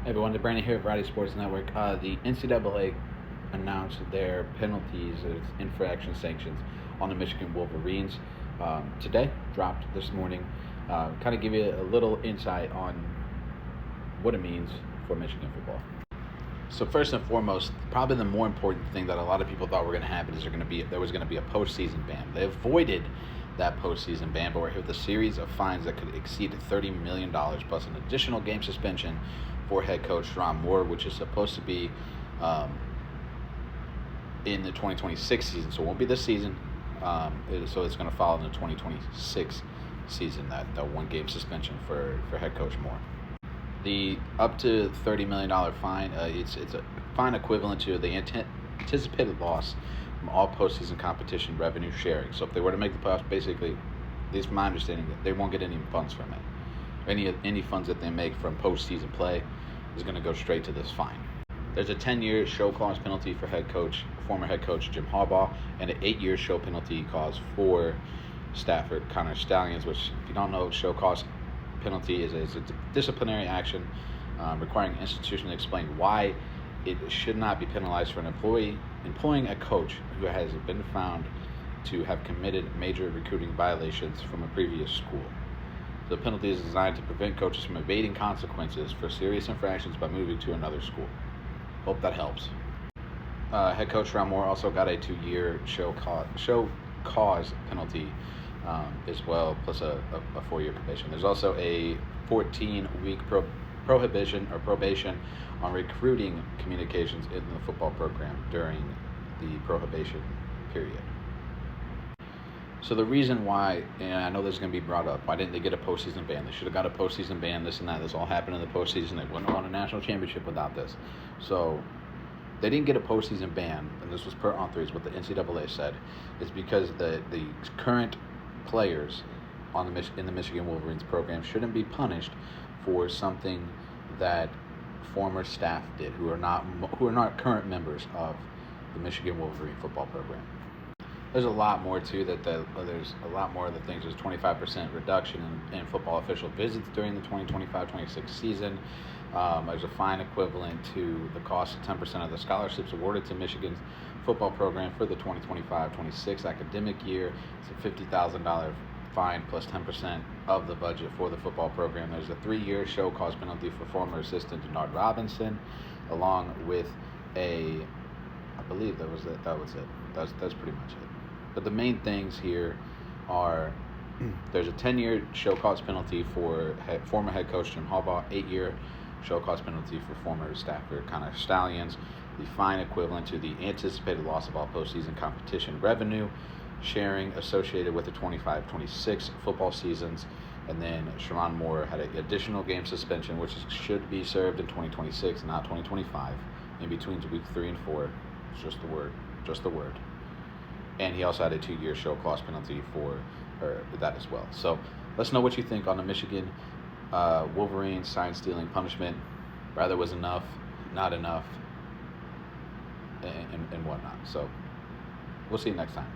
Hey everyone, Brandon here at Variety Sports Network. The NCAA announced their penalties, its infraction sanctions on the Michigan Wolverines today, dropped this morning. Kind of give you a little insight on what it means for Michigan football. So first and foremost, probably the more important thing that a lot of people thought were going to happen is there was going to be a postseason ban. They avoided that postseason ban, but we're hit with a series of fines that could exceed $30 million, plus an additional game suspension for head coach Ron Moore, which is supposed to be in the 2026 season. So it won't be this season. So it's going to follow in the 2026 season, that one game suspension for head coach Moore. The up to $30 million fine, it's a fine equivalent to the anticipated loss from all postseason competition revenue sharing. So if they were to make the playoffs, basically, at least from my understanding, they won't get any funds from it. Any funds that they make from postseason play is going to go straight to this fine. There's a 10-year show cause penalty for former head coach Jim Harbaugh, and an 8-year show penalty cause for Stafford Connor Stallions, which, if you don't know, show cause penalty is a disciplinary action requiring an institution to explain why it should not be penalized for an employee employing a coach who has been found to have committed major recruiting violations from a previous school. The penalty is designed to prevent coaches from evading consequences for serious infractions by moving to another school. Hope that helps. Head coach Ron Moore also got a 2-year show cause penalty as well, plus a 4-year probation. There's also a 14-week probation on recruiting communications in the football program during the prohibition period. So the reason why, and I know this is going to be brought up, why didn't they get a postseason ban? They should have got a postseason ban, this and that. This all happened in the postseason. They wouldn't have won a national championship without this. So they didn't get a postseason ban, and this was per on three, is what the NCAA said. It's because the current players in the Michigan Wolverines program shouldn't be punished for something that former staff did, who are not current members of the Michigan Wolverine football program. There's a lot more too. There's a lot more of the things. There's 25% reduction in football official visits during the 2025-26 season. There's a fine equivalent to the cost of 10% of the scholarships awarded to Michigan's football program for the 2025-26 academic year. It's a $50,000 fine plus 10% of the budget for the football program. There's a 3-year show cause penalty for former assistant Denard Robinson, along with I believe that was it. That's pretty much it. But the main things here are there's a 10-year show cause penalty for former head coach Jim Harbaugh, 8-year show cause penalty for former staffer Connor Stallions, the fine equivalent to the anticipated loss of all postseason competition revenue sharing associated with the 25-26 football seasons, and then Sharon Moore had an additional game suspension, which should be served in 2026, not 2025, in between week 3 and 4. It's just the word. And he also had a 2-year show cause penalty for that as well. So let's know what you think on the Michigan Wolverines sign-stealing punishment. Rather was enough, not enough, and whatnot. So we'll see you next time.